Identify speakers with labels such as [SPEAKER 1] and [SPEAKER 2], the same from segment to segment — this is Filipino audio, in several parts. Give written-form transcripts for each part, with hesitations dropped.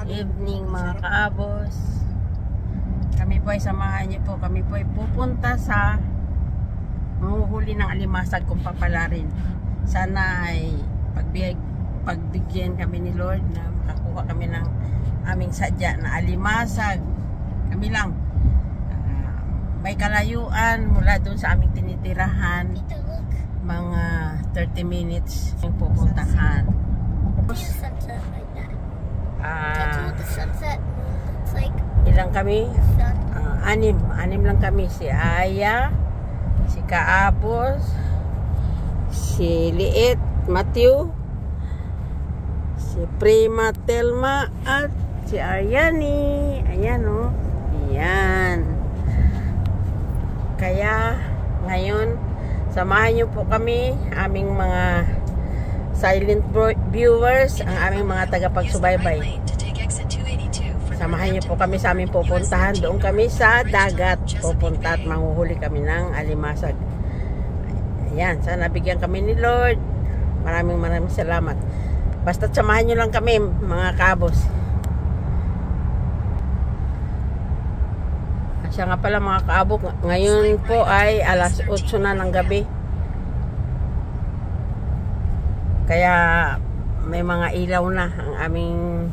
[SPEAKER 1] evening mga kaabos. Kami po ay samahan niyo po. Kami po ay pupunta sa manghuhuli ng alimasag kung papalarin. Sana ay pagbigyan kami ni Lord na makakuha kami ng aming sadya na alimasag. Kami lang. May kalayuan mula doon sa aming tinitirahan. Mga 30 minutes yung pupuntahan. Ilang kami? Anim lang kami. Si Aya, si Kaabos, si Liit, Matthew, si Prima Telma, at si Ariani. Ayan o. Ayan. Kaya ngayon samahan niyo po kami, aming mga silent viewers, ang aming mga tagapagsubaybay. Samahan niyo po kami sa aming pupuntahan. Doon kami sa dagat pupunta at manghuhuli kami ng alimasag. Ayan, sana bigyan kami ni Lord. Maraming salamat. Basta't samahan niyo lang kami mga kabos. Siya nga pala mga kaabok, ngayon po ay alas 8 na ng gabi. Kaya may mga ilaw na ang aming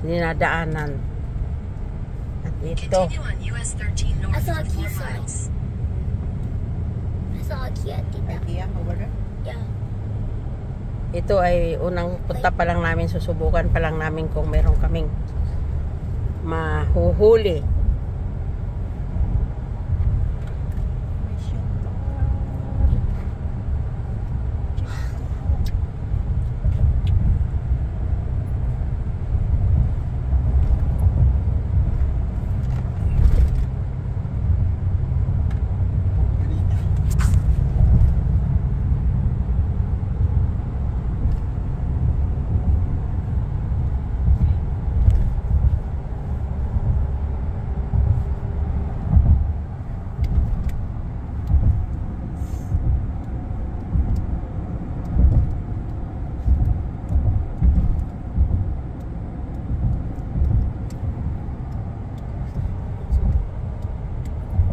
[SPEAKER 1] dinadaanan. At ito.
[SPEAKER 2] I saw a key sign. I saw a key at the Yeah.
[SPEAKER 1] Ito ay unang punta pa lang namin, susubukan pa lang namin kung meron kaming mahuhuli.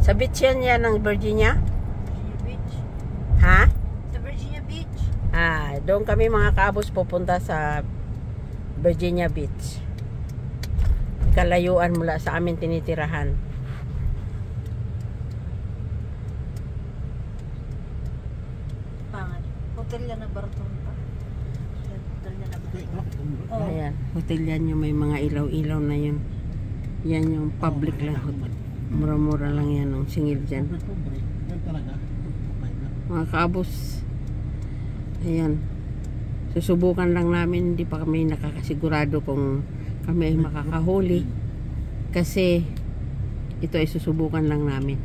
[SPEAKER 1] Sa beach yan ng Virginia?
[SPEAKER 2] Virginia Beach.
[SPEAKER 1] Ha?
[SPEAKER 2] Sa Virginia Beach.
[SPEAKER 1] Doon kami mga kaabos pupunta sa Virginia Beach. Kalayuan mula sa amin tinitirahan.
[SPEAKER 2] Pangan. Hotel yan na Barton pa. Hotel yan na Barton.
[SPEAKER 1] Ayan, hotel yan yung may mga ilaw-ilaw na yun. Yan yung public lang hotel. Mura-mura lang yan ang singil dyan. Mga kaabos, ayan, susubukan lang namin. Hindi pa kami nakakasigurado kung kami ay makakahuli, kasi ito ay susubukan lang namin.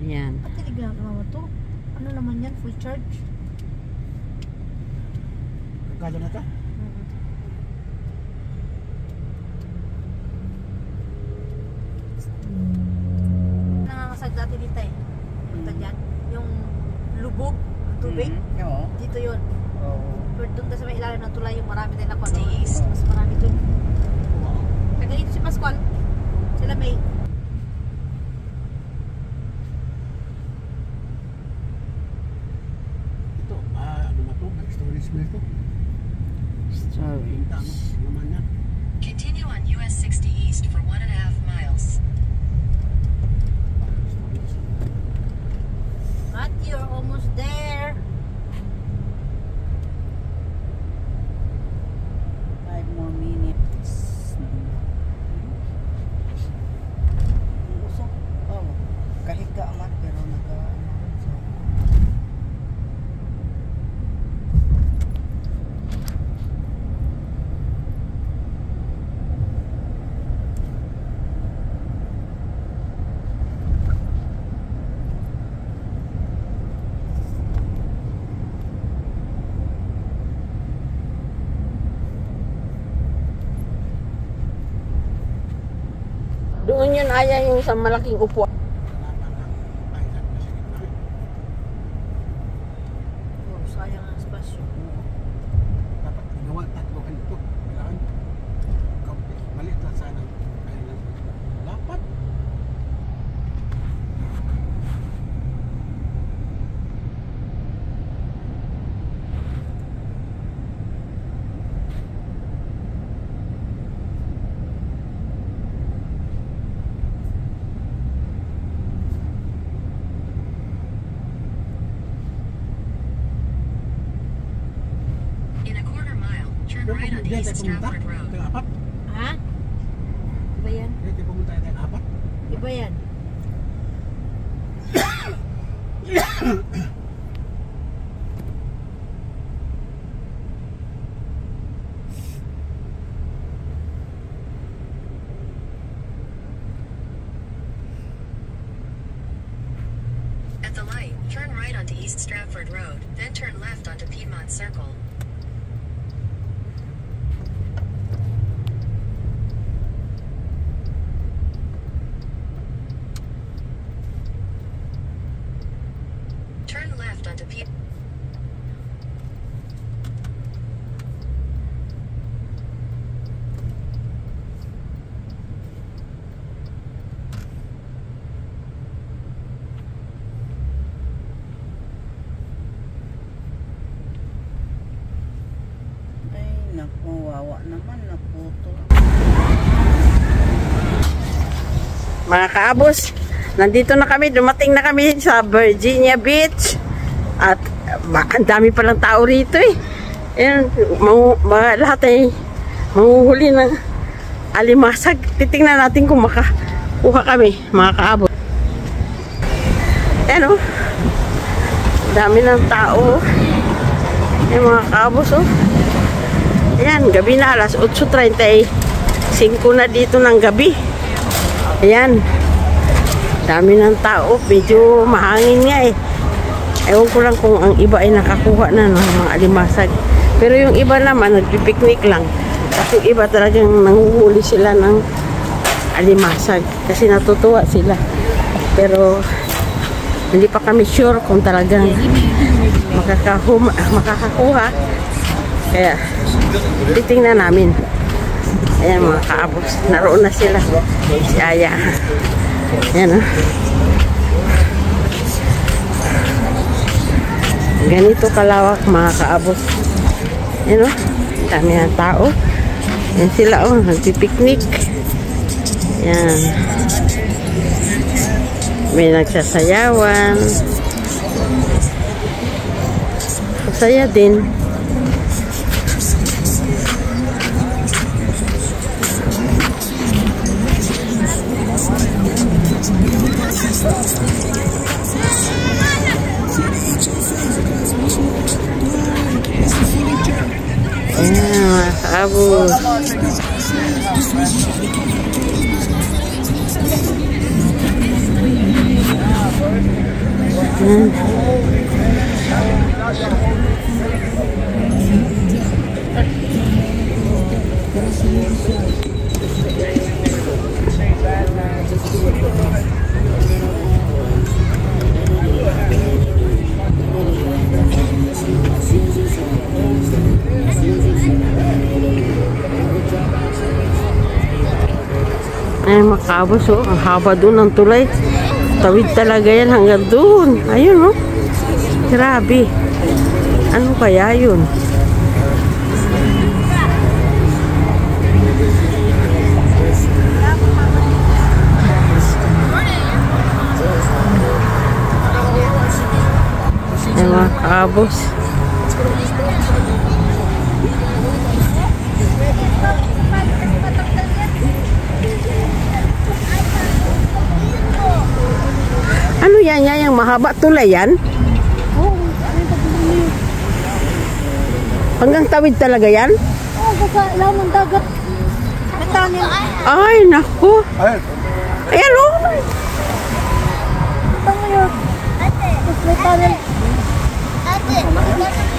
[SPEAKER 1] Ayan.
[SPEAKER 2] At ginagawa mo to? Ano naman yan? Full charge?
[SPEAKER 3] Kado na ta?
[SPEAKER 2] Nangangasag dati dito eh. Punta dyan. Yung lubog, tubig.
[SPEAKER 3] Oo.
[SPEAKER 2] Dito yun.
[SPEAKER 3] Oo.
[SPEAKER 2] Pero doon sa may ilalim ng tulay, yung marami din ako. Mas marami doon. Taga dito si Pascual. Sila may...
[SPEAKER 3] Ito, ano na to? Storage mo ito?
[SPEAKER 1] Sorry.
[SPEAKER 3] Tama, naman yan.
[SPEAKER 4] Continue on US 60 East for 1.5 miles.
[SPEAKER 2] But you're almost there.
[SPEAKER 1] 5 more minutes.
[SPEAKER 3] Usap. Oo. Kahiga man, pero
[SPEAKER 1] Doon yun, Aya, yung sa malaking upuan.
[SPEAKER 2] Oh, sayang ang espasyo.
[SPEAKER 3] Dapat ginawa, tatlo ganito. Kailangan. Diyan tayo
[SPEAKER 4] East
[SPEAKER 3] pumunta.
[SPEAKER 4] Stratford Road.
[SPEAKER 3] Tayo apat.
[SPEAKER 2] Ha? Iba yan?
[SPEAKER 3] Diyan tayo pumunta tayo apat.
[SPEAKER 2] Iba yan?
[SPEAKER 4] At the light, turn right onto East Stratford Road, then turn left onto Piedmont Circle. Turn left onto Piedmont.
[SPEAKER 3] Ay, naku, wawa naman, naputo.
[SPEAKER 1] Mga kaabos, nandito na kami, dumating na kami sa Virginia Beach. At ang dami palang tao rito eh. Ayan, lahat ay manguhuli ng alimasag. Titingnan natin kung makakuha kami, mga kaabos. Ayan o, dami ng tao. Ayan mga kaabos o. Ayan, gabi na, alas 8:35 na dito ng gabi. Ayan, dami ng tao, medyo mahangin nga eh. Ewan ko lang kung ang iba ay nakakuha na ng mga alimasag. Pero yung iba naman, nagpipiknik lang. At yung iba talagang nanguhuli sila ng alimasag. Kasi natutuwa sila. Pero hindi pa kami sure kung talagang makakakuha. Kaya titingnan namin. Ayan mga kaabos, naroon na sila. Si Aya. Ayan o. Ganito kalawak mga kaabos. Ayan o, dami ng tao. Ayan sila o, nagpipiknik. Ayan. May nagsasayawan. Masaya din. Ayan, kaabos. Ayan. Ay, makabos oh. Ang haba doon ng tulay. Tawid talaga yan hanggang doon. Ayun oh. Grabe. Ano kaya yun? Ay, makabos. Ano yan? Yan yung mahaba tulay yan?
[SPEAKER 2] Oo.
[SPEAKER 1] Hanggang tawid talaga yan?
[SPEAKER 2] Oo, basta ilaw ng dagat. May tunnel.
[SPEAKER 1] Ay, naku.
[SPEAKER 3] Ayun.
[SPEAKER 1] Ayan o.
[SPEAKER 2] Punta ngayon. Tapos may tunnel.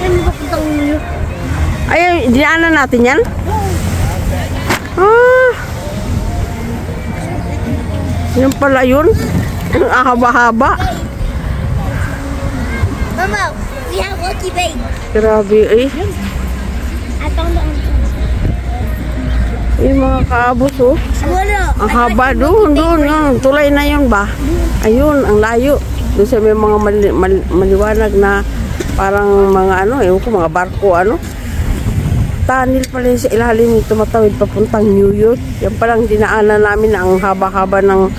[SPEAKER 2] Yan yung papunta ngayon.
[SPEAKER 1] Ay, dinaanan natin yan? Ah. Yan pala yun. Ang haba-haba.
[SPEAKER 2] Mama, we have lucky bait.
[SPEAKER 1] Grabe eh.
[SPEAKER 2] I found it on
[SPEAKER 1] Yung mga kaabos oh.
[SPEAKER 2] Wala.
[SPEAKER 1] Ang haba doon. Yung tulay na yun ba? Ayun, ang layo. Doon sa may mga maliwanag na parang mga ano, ewan ko, mga barko ano. Tunnel pala yun sa ilalim yung tumatawid papuntang New York. Yan palang dinaanan namin na ang haba-haba ng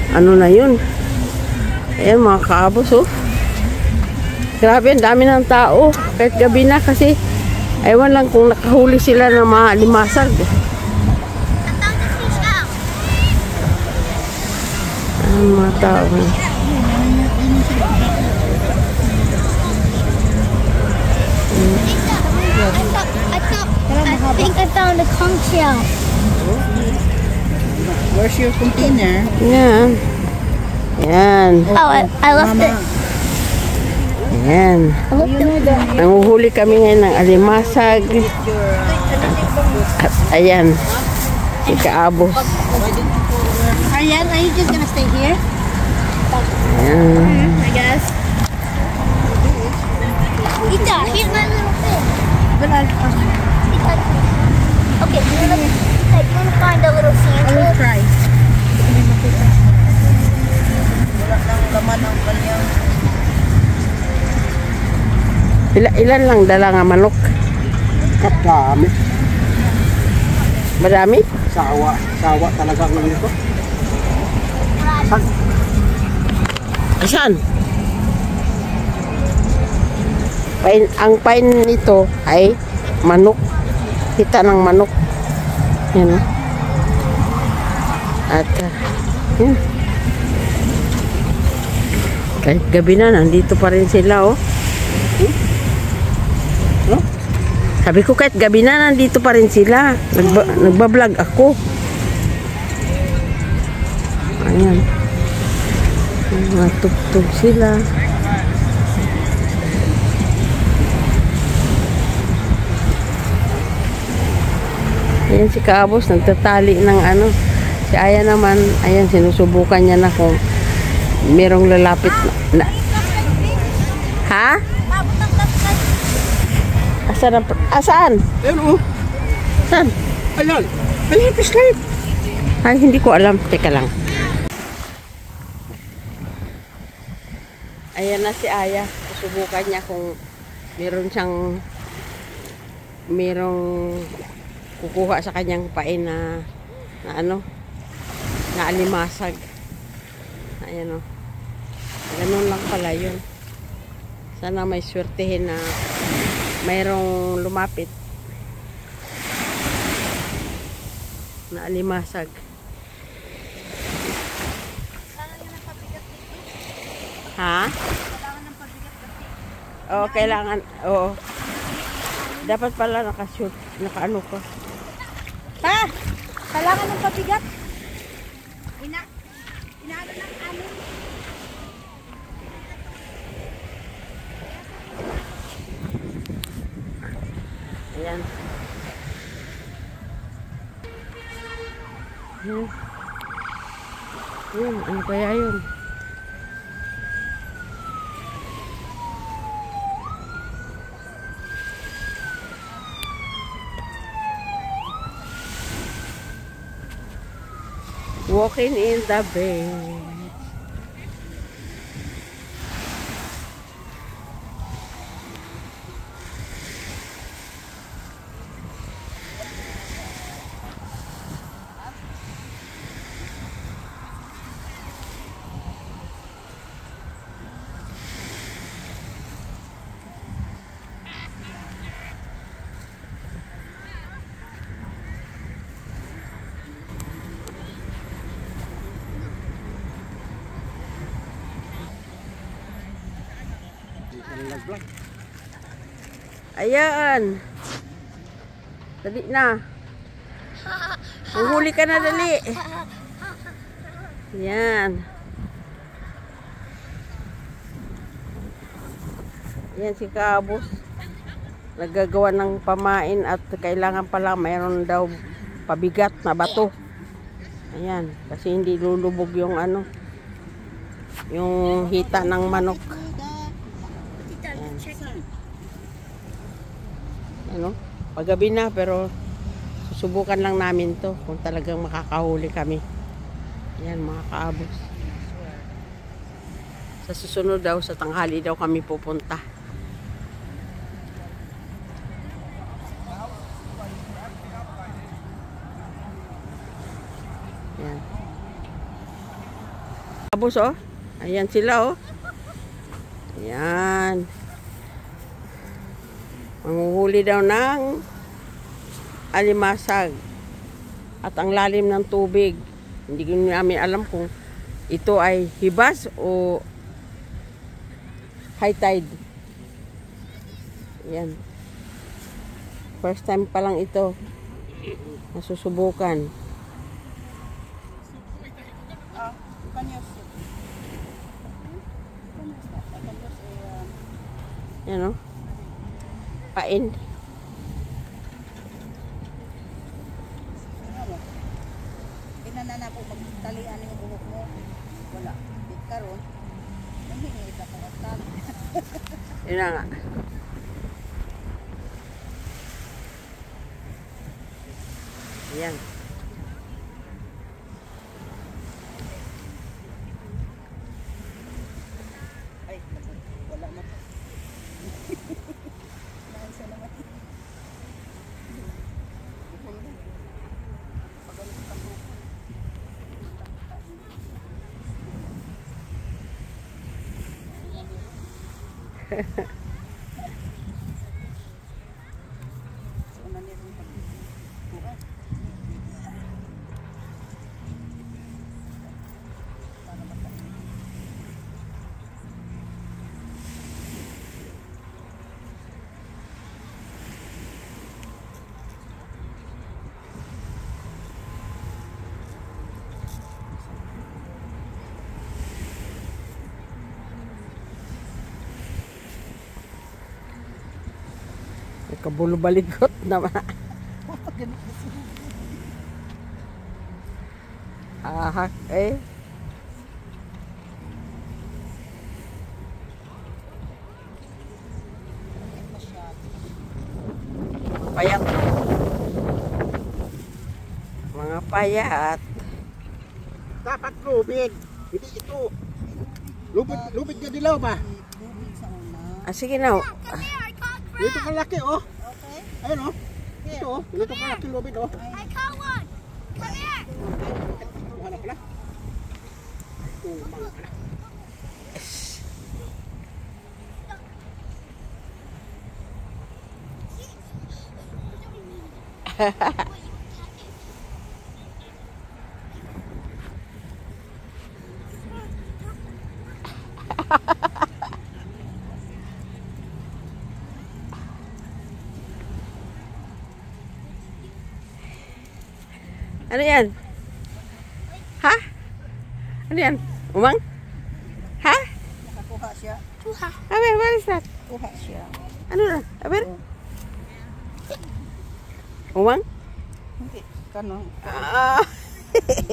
[SPEAKER 1] ano na yun. Ayan mga kaabos oh. Grabe, ang dami ng tao. Kahit gabi na kasi Ewan lang kung nakahuli sila ng mga limasag. Ang mga tao.
[SPEAKER 5] I think I found a conch shell.
[SPEAKER 3] Where's your container?
[SPEAKER 1] Yan. Yan.
[SPEAKER 5] Oh, I left it.
[SPEAKER 1] Yan. Nanguhuli kami ngayon ng alimasag. At ayan. Si Kaabos.
[SPEAKER 2] Ariane, are you just gonna stay here?
[SPEAKER 1] Ayan.
[SPEAKER 2] I guess.
[SPEAKER 5] Ita, here's my little fish.
[SPEAKER 2] But
[SPEAKER 5] Ita, okay, you wanna find a little
[SPEAKER 2] I will
[SPEAKER 5] sandwich?
[SPEAKER 2] try.
[SPEAKER 3] Wala nang laman ang kanyang
[SPEAKER 1] Ilan lang dala nga manok?
[SPEAKER 3] kapami.
[SPEAKER 1] Madami?
[SPEAKER 3] Sawa talaga ng ito.
[SPEAKER 1] Asan? Ang pain nito ay manok. Hita ng manok. Yan o. At yan. Kahit gabi na, nandito pa rin sila o. Sabi ko kahit gabi na, nandito pa rin sila. Nagbablog ako. Ayan. Matugtog sila. Ayan si Kaabos, nagtatali ng ano. Si Aya naman, ayan, sinusubukan niya na kung merong lalapit na. Ha? Asaan?
[SPEAKER 3] Ayun oh.
[SPEAKER 1] Saan?
[SPEAKER 3] Ayan. Ayan, fish live.
[SPEAKER 1] Ay, hindi ko alam. Teka lang. Ayan na si Aya. Susubukan niya kung merong kukuha sa kanyang pain na ano, na alimasag. Ayan o. Ganun lang pala yun. Sana may swertehin na mayroong lumapit na alimasag. Ha? Oo, kailangan. Oo. Dapat pala nakashoot. Nakaano ka.
[SPEAKER 2] Ha? Kailangan ng pabigat. Inaano ng amin.
[SPEAKER 1] Ayan. Ano kaya yun? Walking in the bay. Ayan. Dali na. Manghuli ka na, dali. Ayan. Ayan si Kaabos. Nagagawa ng pamain at kailangan pala mayroon daw pabigat na bato. Ayan. Kasi hindi lulubog yung ano, yung hita ng manok. Ano? Paggabi na pero susubukan lang namin to kung talagang makakahuli kami. Yan mga Kaabos. Sa susunod daw, sa tanghali daw kami pupunta. Yan. Kaabos oh. Ayan sila oh. Ayan. Manguhuli daw ng alimasag. At ang lalim ng tubig. Hindi ko namin alam kung ito ay hibas o high tide. Yan. First time pa lang ito. Nasusubukan. Yan o. Pain.
[SPEAKER 3] Inanana po magtalian yung buhok mo. Wala. Big karon. Nangingi ka ng tali.
[SPEAKER 1] Yun na nga. Yan.
[SPEAKER 3] Ay, wala na po. Naansa naman.
[SPEAKER 1] Kabulo baligot naman. Ahak eh. Payat. Mga payat.
[SPEAKER 6] Dapat lubid. Hindi ito. Lubid ka dilaw ba?
[SPEAKER 1] Ah, sige na.
[SPEAKER 6] Dito kalaki oh. Ayun oh. Ito oh. Dito kalaki lubid oh.
[SPEAKER 5] I caught one. Come here.
[SPEAKER 6] Kuha na pala. Tumang pala.
[SPEAKER 1] Ano yan? Ha? Ano yan? Umang? Ha?
[SPEAKER 3] Nakakuha siya.
[SPEAKER 1] Aber, what is that?
[SPEAKER 3] Kuha siya.
[SPEAKER 1] Ano na? Aber? Umang?
[SPEAKER 3] Hindi. Kanong.
[SPEAKER 1] Ah.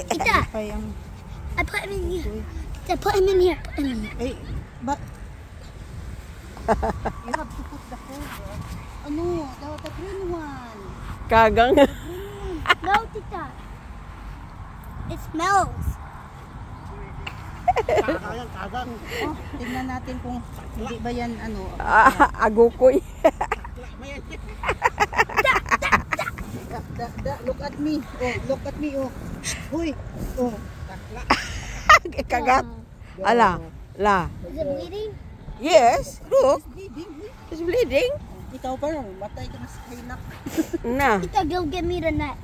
[SPEAKER 5] Tita,
[SPEAKER 3] Pa yung.
[SPEAKER 5] I put him in here. Tita, put him in here. Put him in here.
[SPEAKER 3] Eh, but. You have to put the cover. Ano? The green one.
[SPEAKER 1] Kagang.
[SPEAKER 5] No, Tita. It smells.
[SPEAKER 6] Kagang, kagang.
[SPEAKER 3] Oh, tignan natin kung hindi ba yan ano.
[SPEAKER 1] Agukoy.
[SPEAKER 3] Look at me. Oh, look at me. Oh. Huy. Oh.
[SPEAKER 1] Kagat. Ala. La.
[SPEAKER 5] Is it bleeding?
[SPEAKER 1] Yes. Look.
[SPEAKER 3] Bleeding.
[SPEAKER 1] It's bleeding.
[SPEAKER 3] Ikaw pa rin. Matay ka na sa hinak.
[SPEAKER 1] Na.
[SPEAKER 5] Tita, go get me the net.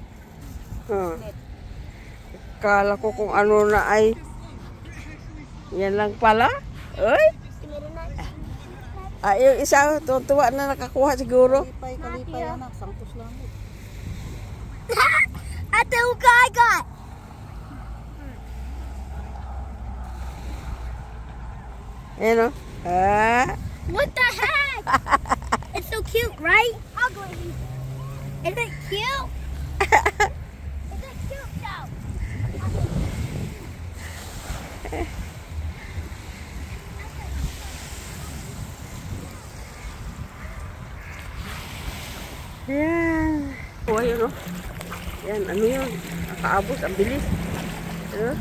[SPEAKER 1] Huh. Kala ko kung ano na ay. Yan lang pala. Uy.
[SPEAKER 5] Give me the net.
[SPEAKER 1] Ay, yung isa, tuwa na nakakuha siguro.
[SPEAKER 3] Kalipay anak. Sangkos lang.
[SPEAKER 5] Ate, look what I got.
[SPEAKER 1] Ayan o.
[SPEAKER 5] What the heck? It's so cute, right? Ugly. Isn't it cute? Isn't it cute, though?
[SPEAKER 1] Ayan. Oh, ayun o. Ayan, ano yun? Nakaabot, ang bilis. Ayan.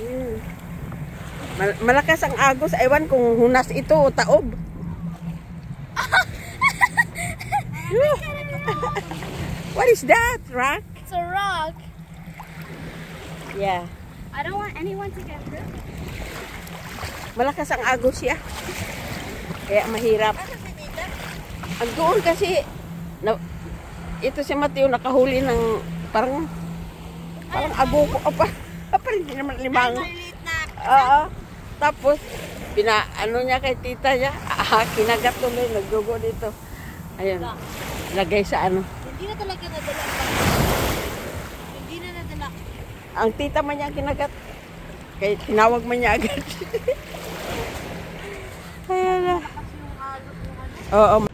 [SPEAKER 1] Ayan. Malakas ang agos. Ewan kung hunas ito o taob. What is that, rock?
[SPEAKER 5] It's a rock.
[SPEAKER 1] Yeah.
[SPEAKER 5] I don't want anyone to get hurt.
[SPEAKER 1] Malakas ang agos siya. Kaya mahirap. Ang doon kasi, ito si Mateo nakahuli ng parang aguko. Parang hindi naman limang. Tapos, ano niya kay tita niya, kinagat tuloy, nagdugo dito. Ayun, lagay sa ano.
[SPEAKER 2] Hindi na talaga nadala. Hindi na nadala.
[SPEAKER 1] Ang tita man niya kinagat. Kaya tinawag man niya agad. Ayan na. Oo.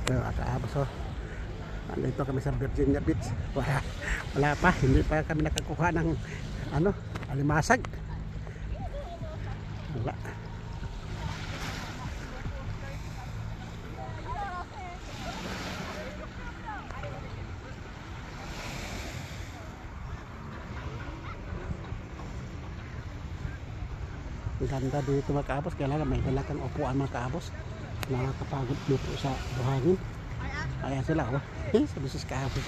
[SPEAKER 6] Kaabos oh. Nandito kami sa Virginia Beach. Wala pa, hindi pa kami nakakuha ng alimasag. Wala. Ang ganda dito mga kaabos, kailangan may dala kang upuan mga kaabos. Nakakapagod dito sa buhangin. Ayan sila oh. Sa bisis kaabos.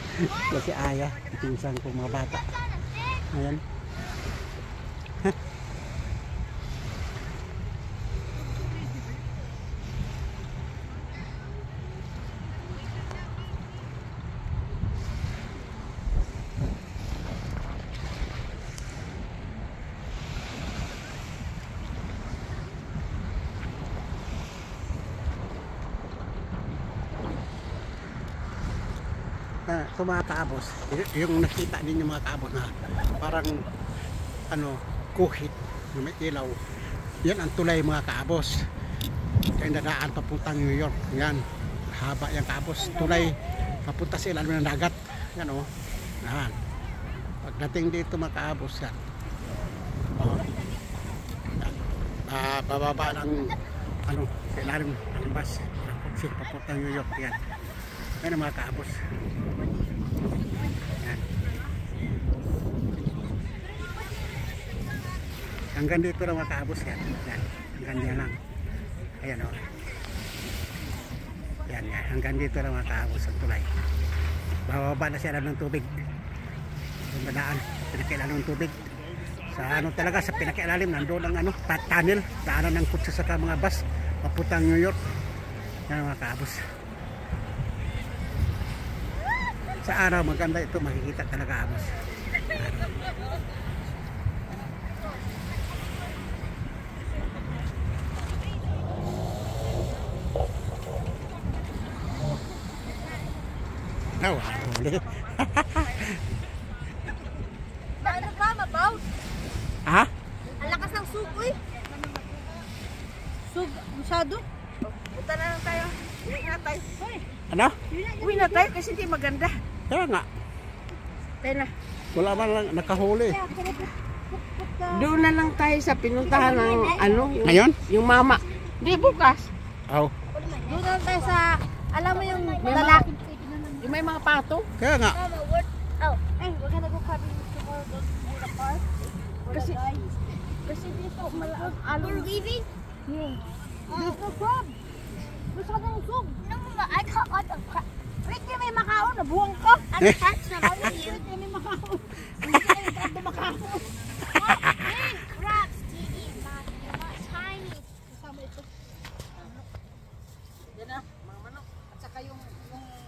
[SPEAKER 6] Kasi Aya, pinsan ko mga bata. Ayan. Ito mga kaabos, yung nakita din yung mga kaabos na parang kuhit, may ilaw, yan ang tulay mga kaabos. Yung dadaan papuntang New York, yan, haba yung kaabos, tulay papunta sa ilalim ng dagat, yan o, yan. Pagdating dito mga kaabos, yan, bababa ng sa ilalim ng bus, papuntang New York, yan. Yan ang mga kaabos. Yan. Hanggang dito lang mga kaabos yan. Yan. Hanggang yan lang. Ayan o. Yan yan. Hanggang dito lang mga kaabos ang tulay. Bababa na siya ng tubig. Yung badaan. Pinakilalim ng tubig. Sa talaga sa pinakilalim. Nandoon ang tunnel. Daanan ng kutsa sa mga bus. Papuntang New York. Yan mga kaabos. Sa araw maganda ito, makikita talaga amos. Huli.
[SPEAKER 2] Ano ka, mabaw?
[SPEAKER 6] Ha?
[SPEAKER 2] Ang lakas ng sug, uy. Sug, masyado.
[SPEAKER 1] Punta na lang tayo. Uwi na tayo.
[SPEAKER 6] Ano?
[SPEAKER 1] Uwi na tayo kasi hindi maganda.
[SPEAKER 6] Kaya nga.
[SPEAKER 1] Tayo na.
[SPEAKER 6] Wala man lang nakahuli.
[SPEAKER 1] Doon na lang tayo sa pinuntahan ng
[SPEAKER 6] Ngayon?
[SPEAKER 1] Yung mama. Hindi, bukas.
[SPEAKER 6] Oh.
[SPEAKER 2] Doon na tayo sa, alam mo yung lalaki.
[SPEAKER 1] Yung may mga pato.
[SPEAKER 6] Kaya nga.
[SPEAKER 2] Hey, we're gonna go clubbing tomorrow in the park.
[SPEAKER 1] Kasi dito,
[SPEAKER 5] We're leaving?
[SPEAKER 2] Yeah. There's no crab. Gusto ka ng sug.
[SPEAKER 5] No, Mama, I caught lots of crab.
[SPEAKER 2] Ricky, may makaon. Nabuwang ka.
[SPEAKER 5] I'm attached to one of you.
[SPEAKER 2] Ricky, may makaon. Hindi ka yung crab na makaon.
[SPEAKER 5] Big crabs, Didi. Not tiny.
[SPEAKER 2] Kasama ito.
[SPEAKER 1] Yan na, mga manok.
[SPEAKER 2] At saka yung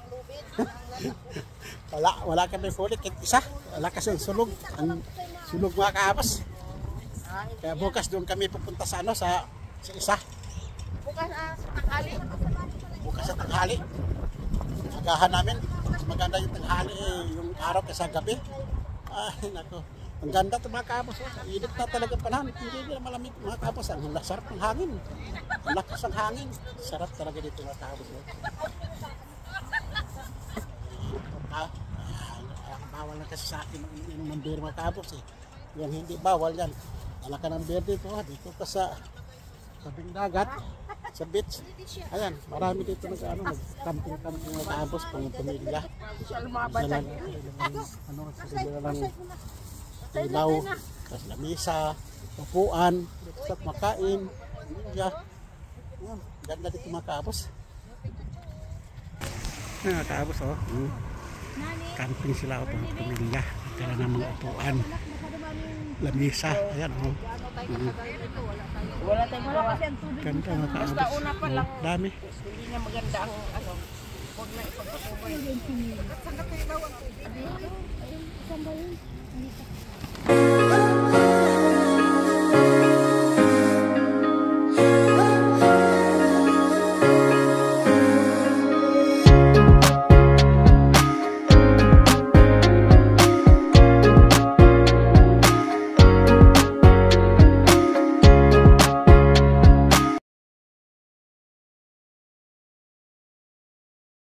[SPEAKER 2] lubid.
[SPEAKER 6] Wala kami huli. Isa. Wala kasi sulog. Ang sulog mga kaabos. Kaya bukas doon kami pupunta sa sa isa.
[SPEAKER 1] Bukas sa tanghali.
[SPEAKER 6] Bukas sa tanghali. Agahan namin. Mas maganda yung tanghali yung araw kaysa gabi. Ay, nako. Ang ganda ito mga kaabos. Init na talaga panahon. Hindi na malamig mga kaabos. Ang sarap ng hangin. Ang lakas ng hangin. Sarap talaga dito mga kaabos. Bawal na kasi sa akin ng beer mga kaabos eh. Yung hindi bawal yan. Wala ka ng beer dito. Dito ka sa tabing dagat. Sa beach. Ayan, marami dito nag-camping-camping mga kaabos pang pamilya. Sila ng ilaw, tapos lamisa, upuan, dito makain, pamilya. Ganda dito mga kaabos. Mga kaabos oh. Camping sila pang pamilya. Kaya ng mga upuan, lamisa, ayan oh.
[SPEAKER 1] Wala tayong
[SPEAKER 2] Wala
[SPEAKER 1] gawa.
[SPEAKER 2] kasi ang tubig.
[SPEAKER 6] Ganda mga
[SPEAKER 1] Basta
[SPEAKER 6] kaabas.
[SPEAKER 1] una pa lang,
[SPEAKER 6] Dami.
[SPEAKER 1] hindi na maganda ang ano. Huwag na ipagpapubay.
[SPEAKER 5] Ayun, saan ba yun?